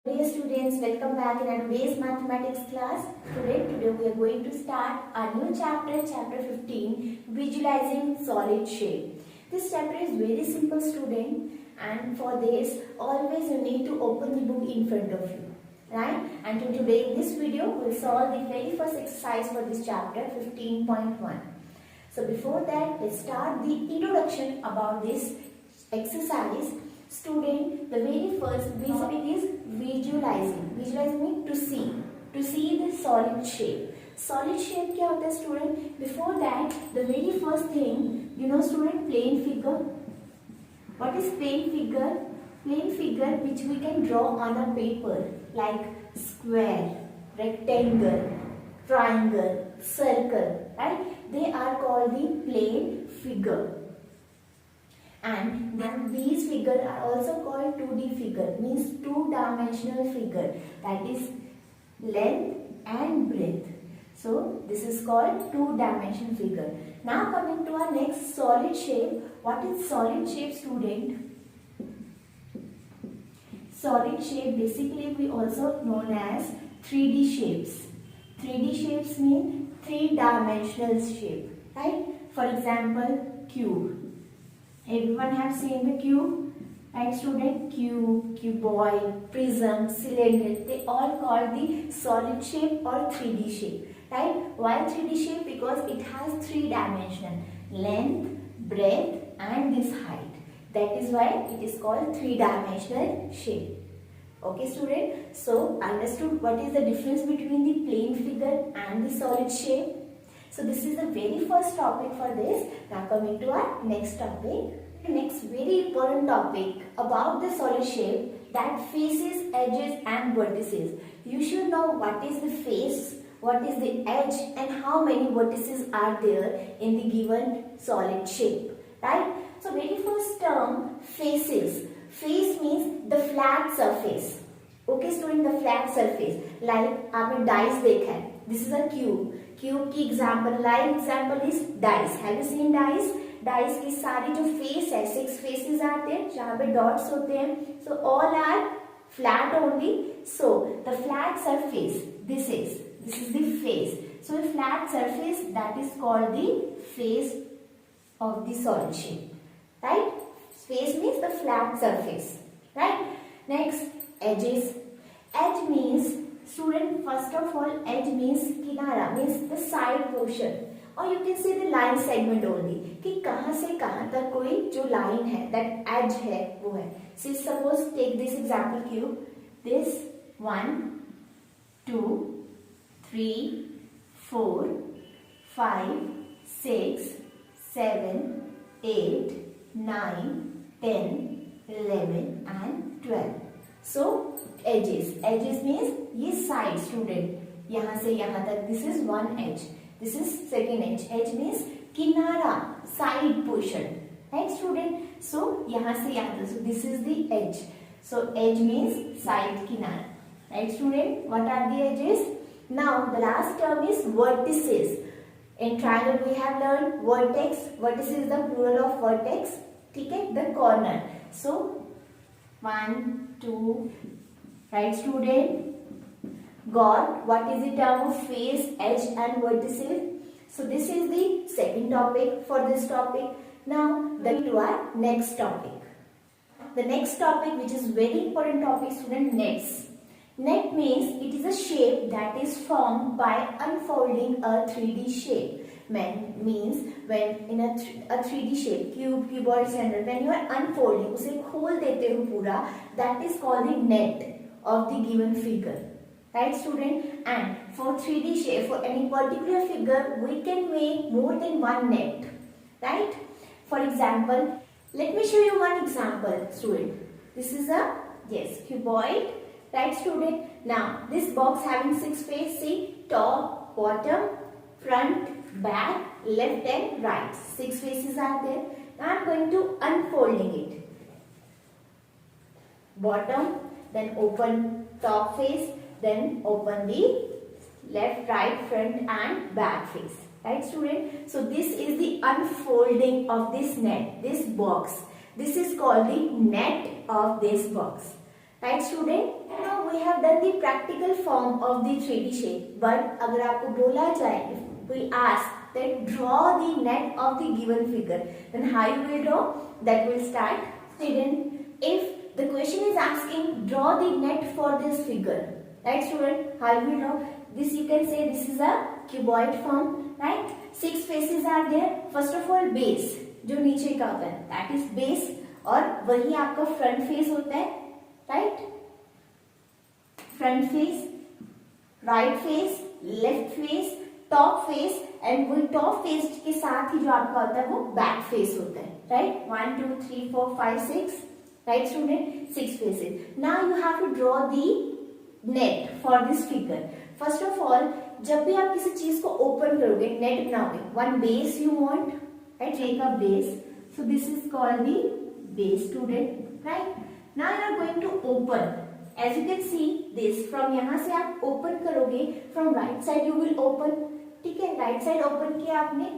Dear students, welcome back in our today's mathematics class. Today we are going to start our new chapter, chapter 15, visualizing solid shape. This chapter is very simple, student, and for this always you need to open the book in front of you, right? And today in this video we will solve the very first exercise for this chapter 15.1. So before that, let's start the introduction about this exercise. Student, the very first topic is visualizing. Visualizing means to see the solid shape. Solid shape क्या होता है student? Before that, the very first thing, you know student, plane figure. What is plane figure? Plane figure which we can draw on a paper like square, rectangle, triangle, circle, right? They are called the plane figure. And then these figures are also called 2D figure, means two-dimensional figure, that is length and breadth. So this is called two-dimensional figure. Now coming to our next, solid shape. What is solid shape, student? Solid shape basically we also known as 3D shapes. 3D shapes mean three-dimensional shape, right? For example, cube. Everyone have seen the cube, right student? Cube, cuboid, prism, cylinder, they all called the solid shape or 3D shape, right? Why 3D shape? Because it has three dimension, length, breadth and this height. That is why it is called three-dimensional shape. Okay student, so understood what is the difference between the plane figure and the solid shape? So this is the very first topic for this. Now coming to our next topic. Next very important topic about the solid shape, that faces, edges and vertices. You should know what is the face, what is the edge and how many vertices are there in the given solid shape, right? So very first term, faces. Face means the flat surface. Okay student, the flat surface. Like आपने dice देखा है. This is a cube. Cube की example, live example is dice. Have you seen dice? Dice की सारी जो face है, 6 faces आते हैं जहां पे डॉट्स होते हैं. So all are flat only. So the flat surface, this is the face. So flat surface, that is called the face of the solid shape, right? Face means the flat surface, right? Next, edges. Edge means student, first of all, edge means किनारा, means the side portion, or you can say the line segment only, कि कहां से कहां तक कोई जो line है, that edge है, वो है. So suppose take this example cube, this 1 2 3 4 5 6 7 8 9 10 11 and 12. So edges means ये side student, यहाँ से यहाँ तक, this is one edge, this is second edge. Edge means किनारा, side portion, right student? So यहाँ से यहाँ तक, so this is the edge. So edge means side, किनारा, right student? What are the edges? Now the last term is vertices. In triangle we have learned vertex. Vertex is the plural of vertex, ठीक है? The corner. So 1 2, right student? Got what is the term of face, edge and vertices? So this is the second topic for this topic. Now to our next topic. The next topic, which is very important topic, student, nets. Net means it is a shape that is formed by unfolding a 3D shape. Means when in a 3D shape, cube, cuboid, cylinder, when you are unfolding, उसे खोल देते हो पूरा, that is called the net of the given figure, right student? And for 3D shape, for any particular figure, we can make more than one net, right? For example, let me show you one example, student. This is a, yes, cuboid, right student? Now this box having 6 faces, see, top, bottom, front, back, left and right. 6 faces are there. Now I am going to unfolding it. Bottom, then open top face, then open the left, right, front and back face, right student? So this is the unfolding of this net, this box. This is called the net of this box, right student? Now we learn the practical form of the 3D shape. But अगर आपको बोला जाए, if we ask that draw the net of the given figure, then how you will draw? That will start. Student, if the question is asking draw the net for this figure, right student? How you will draw? This you can say this is a cuboid form, right? 6 faces are there. First of all, base जो नीचे का होता है, that is base, और वही आपका front face होता है, right? Front face, right face, left face, top face, and वही टॉप फेस के साथ ही जो आपका होता है वो बैक फेस होता है, right? 1 2 3 4 5 6, right student? 6 faces. Now you have to draw the net for this figure. First of all, जब भी आप किसी चीज को ओपन करोगे, नेट बनाओगे, one base you want, right? Take a base. So this is called the base, student, right? Now you are going to open. As you can see this, from यहाँ से आप open करोगे, from right side you will open. ठीक है, right side open किया आपने.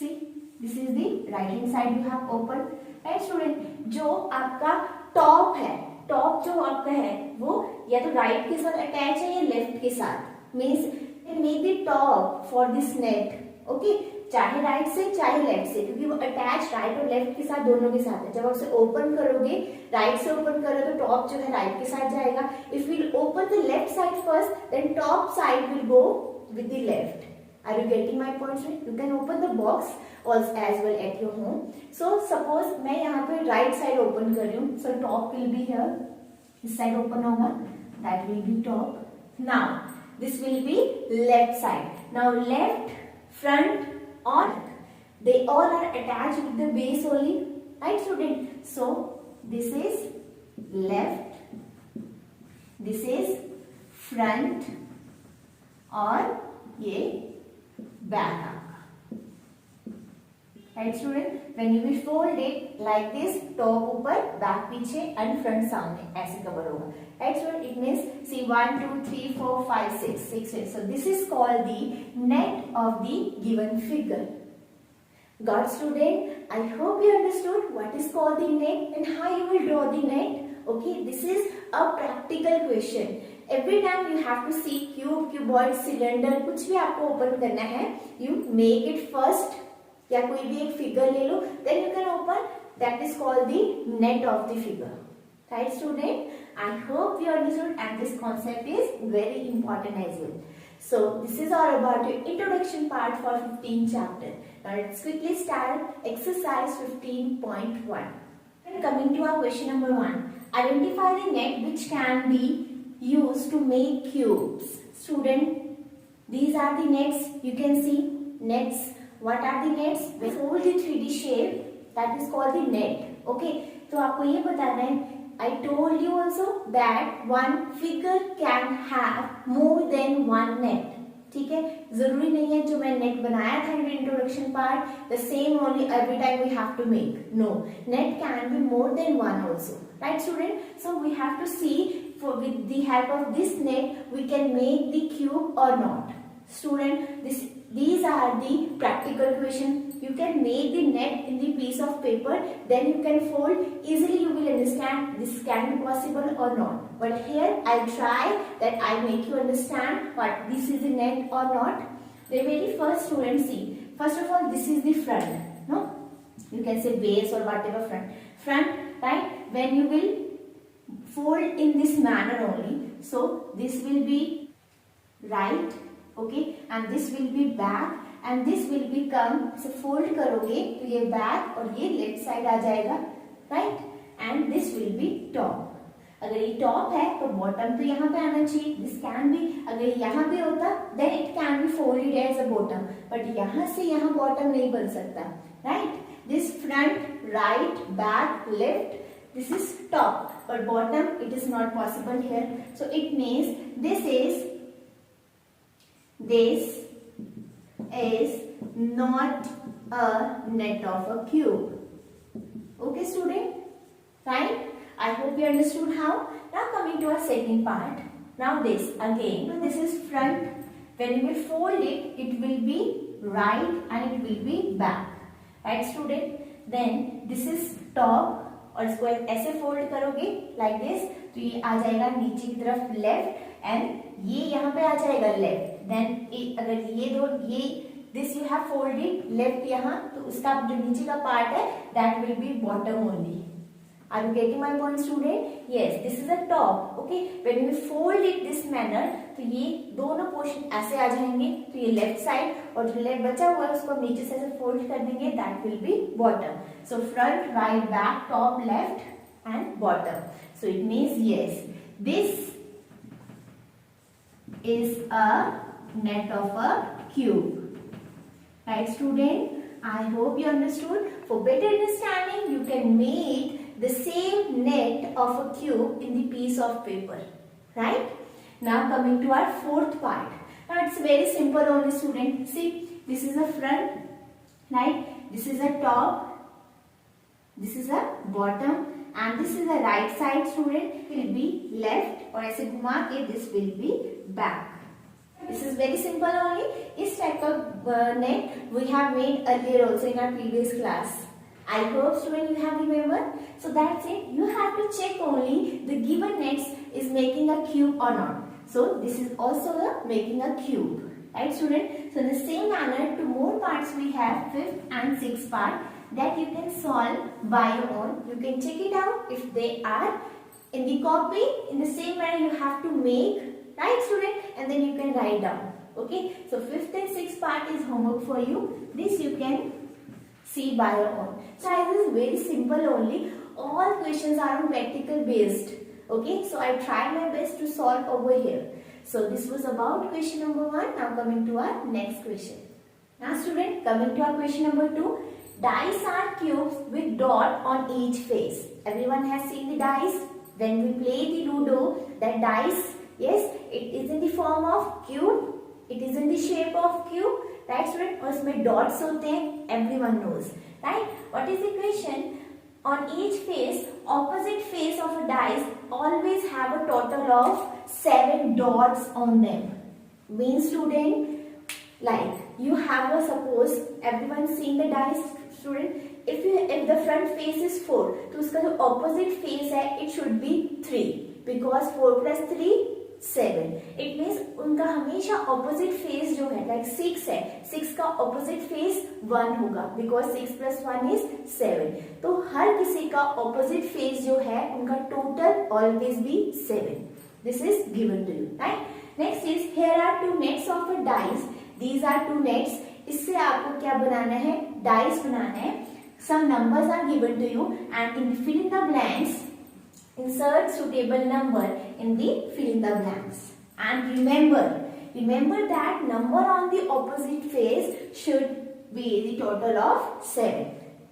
See, this is the right hand side you have opened, right student? जो आपका top है, top जो आपका है वो या तो right के साथ attach है या left के साथ. Means make the top for this net, okay? चाहे राइट से चाहे लेफ्ट से, क्योंकि वो अटैच राइट और लेफ्ट के साथ दोनों के साथ है. जब आप उसे ओपन करोगे, राइट से ओपन करो तो टॉप जो है राइट के साथ जाएगा. If we'll open the left side first, then top side will go with the left. Are you getting my point? You can open the box also as well at your home. So suppose मैं यहाँ पे right side open कर रही हूँ, so top will be here. इस side open होगा, that will be top. Now this will be left side. Now left, front, or they all are attached with the base only, right student? So this is left, this is front, और ये back आपका, right student? When you will fold it like this, top ऊपर, back पीछे and front सामने, ऐसे cover होगा, right student? It means see 1 2 3 4 5 6 6. So this is called the net of the given figure. Got student? I hope you understood what is called the net and how you will draw the net. Okay, this is a practical question. Every time you have to see cube, cuboid, cylinder, कुछ भी आपको open करना है, you make it first. या कोई भी एक figure ले लो, then you can open. That is called the net of the figure. Right student? I hope you understood and this concept is very important as well. So this is all about your introduction part for 15 chapter. Now let's quickly start exercise 15.1. And coming to our question number 1. Identify the net which can be used to make cubes. Student, these are the nets. You can see nets. What are the nets? We fold the 3D shape. That is called the net. Okay. तो आपको ये बताना है. I told you also that one figure can have more than one net. ठीक है, जरूरी नहीं है जो मैं नेट बनाया था in introduction part the same only every time we have to make. No, net can be more than one also, right student? So we have to see with the help of this net we can make the cube और not. Student, these are the practical question. You can make the net in the piece of paper, then you can fold. Easily you will understand this can be possible or not. But here I'll try that I make you understand what this is the net or not. The very first student, see. First of all, this is the front. No, you can say base or whatever front. Front, right? When you will fold in this manner only. So this will be right. Okay, and this will be back and this will become, so fold करोगे तो ये back और ये left side आ जाएगा, right? And this will be top. अगर ये top है तो bottom तो यहाँ पे आना चाहिए. This can be, अगर यहाँ पे होता then it can be folded as a bottom. But यहाँ से यहाँ bottom नहीं बन सकता, right? This front, right, back, left, this is top. But bottom it is not possible here. So it means this is not a net of a cube. Okay student, right? I hope you understood how. Now coming to our second part. Now this again, this is front. When you will fold it, it will be right and it will be back, right student? Then this is top और इसको ऐसे fold करोगे like this, तो ये आ जाएगा नीचे की तरफ लेफ्ट एंड ये यहाँ पे आ जाएगा लेफ्ट। देन अगर ये this you have folded left यहाँ, तो उसका जो नीचे का पार्ट है that will B bottom only. Are you getting my point, student? Yes, this is a top. Okay, when we fold it this manner, तो ये दोनों पोर्शन ऐसे आ जाएंगे, तो ये लेफ्ट साइड और जो लेफ्ट बचा हुआ है उसको हम नीचे से ऐसे फोल्ड कर देंगे, that will be bottom. So front, right, back, top, left and bottom. So it means yes, this is a net of a cube. Right, student? I hope you understood. For better understanding, you can make the same net of a cube in the piece of paper. Right? Now coming to our fourth part. Now it's very simple only, student. See, this is a front, right? This is a top, this is a bottom, and this is the right side, student. Will be left, और ऐसे घुमा के this will be back. This is very simple only. This type of net we have made earlier also in our previous class. I hope, student, you have remembered. So that's it. You have to check only the given nets is making a cube or not. So this is also making a cube, right, student? So in the same manner, two more parts we have, fifth and sixth part, that you can solve by your own. You can check it out if they are in the copy. In the same manner, you have to make, right, student, and then you can write down. Okay, so fifth and sixth part is homework for you. This you can see by your own. So this is very simple only. All questions are practical based. Okay, so I tried my best to solve over here. So this was about question number 1. Now coming to our next question. Now student, coming to our question number 2. Dice are cubes with dot on each face. Everyone has seen the dice. When we play the Ludo, that dice, yes, it is in the form of cube. It is in the shape of cube, right, student? और इसमें dots होते हैं, everyone knows, right? What is the question? On each face, opposite face of a dice always have a total of 7 dots on them. Means, student, like you have a, suppose everyone seen the dice, student. If the front face is 4, तो उसका जो opposite face है, it should be 3 because 4 plus 3 7. It means उनका हमेशा opposite face जो है, like 6 है, 6 का opposite face 1 होगा because 6 plus 1 is 7. तो हर किसी का opposite face जो है उनका total always be 7. This is given to you, right? Next is here are 2 nets of a dice. These are 2 nets. इससे आपको क्या बनाना है? Dice बनाना है. Some numbers are given to you and in fill in the blanks, insert suitable number in the fill in the blanks. And remember that number on the opposite face should be the total of 7.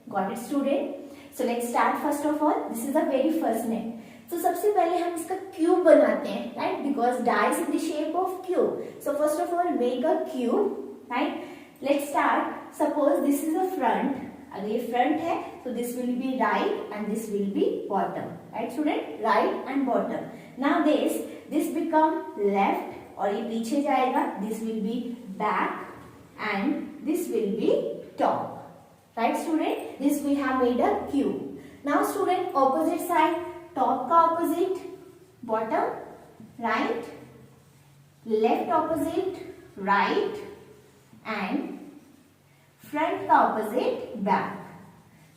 Got it, student? So let's start first of all. This is the very first net. So सबसे पहले हम इसका cube बनाते हैं, right? Because dice in the shape of cube. So first of all make a cube, right? Let's start. Suppose this is the front. अगर ये front है, so this will be right and this will be bottom, right, student? Right and bottom. Now this become left और ये पीछे जाएगा. This will be back and this will be top, right, student? This we have made a cube. Now student, opposite side, top का opposite bottom, right, left opposite right and front का opposite back.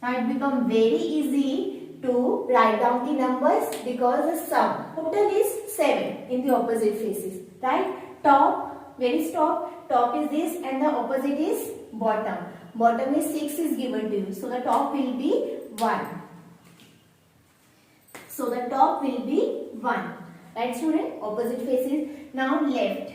Now it become very easy to write down the numbers because the sum total is 7 in the opposite faces, right? Top, very top is this and the opposite is bottom. Bottom is 6 is given to you, so the top will be 1. So the top will be 1, right, student? Opposite faces. Now left.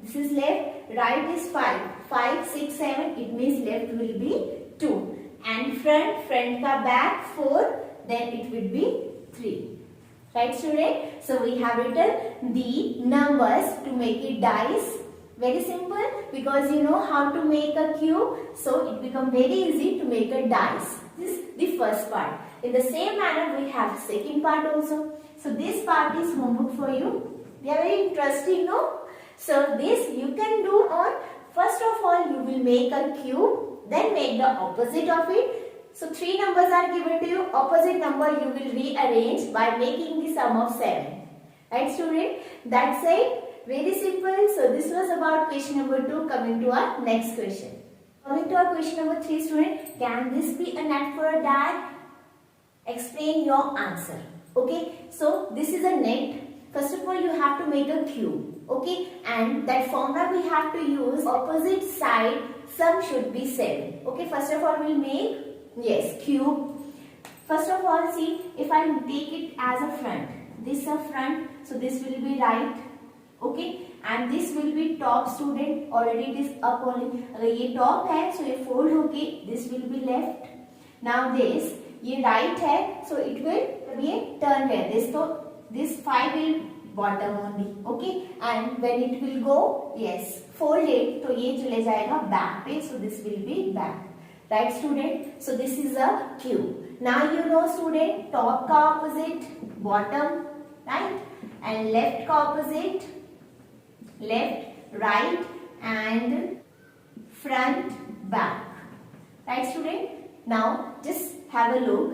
This is left. Right is 5. 5, 6, 7. It means left will be 2. And front ka back 4. Then it will be 3. Right, student? So we have written the numbers to make it dice. Very simple because you know how to make a cube. So it become very easy to make a dice. This is the first part. In the same manner we have second part also. So this part is homework for you. They are very interesting, no? So this you can do on, first of all you will make a cube, then make the opposite of it, So 3 numbers are given to you. Opposite number you will rearrange by making the sum of 7. Right, student? That's it. Very simple. So this was about question number 2. Coming to our next question. Coming to our question number 3, student. Can this be a net for a die? Explain your answer. Okay. So this is a net. First of all, you have to make a cube. Okay, and that formula we have to use, opposite side sum should be 7. Okay, first of all we'll make, yes, cube. First of all, see, if I take it as a front, this is a front, so this will be right. Okay, and this will be top, student. Already it is up only. अगर ये top है, so ये fold होके this will be left. Now this, ये right है, so it will be a turn है. This 5 will bottom only. Okay, and when it will go, yes, fold it, तो ये चले जाएगा back पे, so this will be back. Right, student? So this is a cube. Now you know, student, top का opposite bottom, right, and left का opposite left, right, and front back. Right, student? Now just have a look.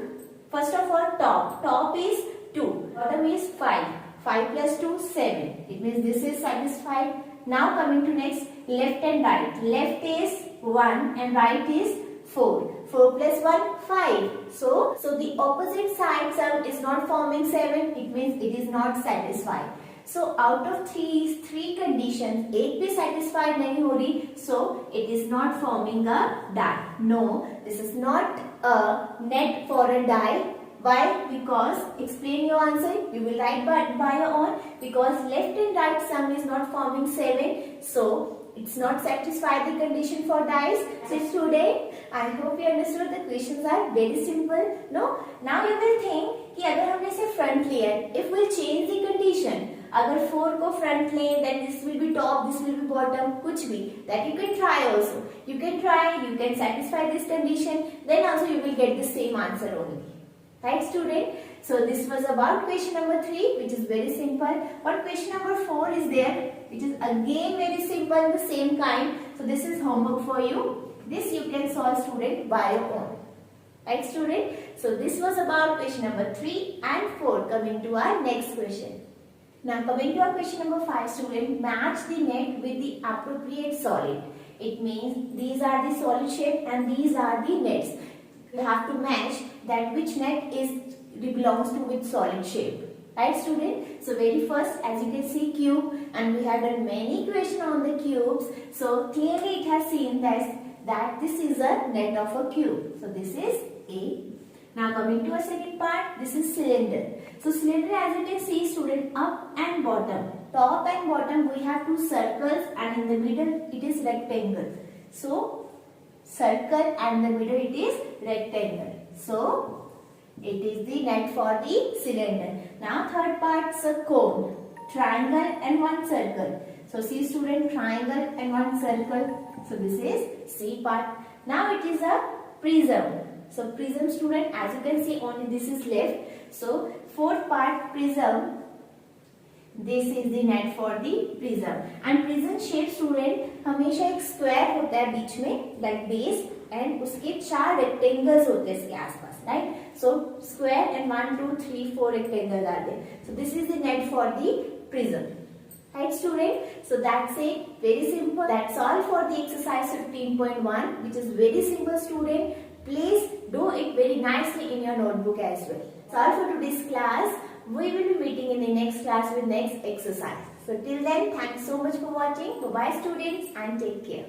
First of all, top is 2, bottom is 5. 5 plus 2, 7. It means this is satisfied. Now coming to next, left and right. Left is 1 and right is 4. 4 plus 1, 5. So the opposite side sum is not forming 7. It means it is not satisfied. So out of three conditions, एक भी satisfied नहीं हो रही. So it is not forming a die. No, this is not a net for a die. Why? Because, explain your answer, you will write by your own, because left and right sum is not forming 7, so it's not satisfied the condition for dies. So student, I hope you understood the questions are very simple. No? Now you will think कि अगर हमने से front लिया, if we'll change the condition, अगर 4 को front लें, then this will be top, this will be bottom, कुछ भी, that you can try also. You can try, you can satisfy this condition, then also you will get the same answer only. Right, student? So this was about question number 3, which is very simple. But question number 4 is there, which is again very simple, the same kind. So this is homework for you. This you can solve, student, by your own. Right, student? So this was about question number 3 and 4. Coming to our next question. Now coming to our question number 5, student, match the net with the appropriate solid. It means these are the solid shape and these are the nets. You have to match that which net belongs to which solid shape. Right, student? So very first, as you can see, cube, and we have done many questions on the cubes. So clearly it has seen that this is a net of a cube. So this is A. Now coming to a second part, this is cylinder. So cylinder, as you can see, student, up and bottom. Top and bottom we have two circles, and in the middle it is rectangle. So circle and the middle it is rectangle. So it is the net for the cylinder. Now third part is a cone, triangle and one circle. So see, student, triangle and one circle. So this is C part. Now it is a prism. So prism, student, as you can see, only this is left. So fourth part, prism. This is the net for the prism. And prism shape, student, हमेशा एक square होता है बीच में, like base, and उसके 4 rectangles होते हैं इसके आसपास, right? So square and 1, 2, 3, 4 rectangles are there. So this is the net for the prism. Right, student? So that's it. Very simple. That's all for the exercise 15.1, which is very simple, student. Please do it very nicely in your notebook as well. That's all for today's class. We will be meeting in the next class with next exercise. So till then, thanks so much for watching. Bye-bye, students, and take care.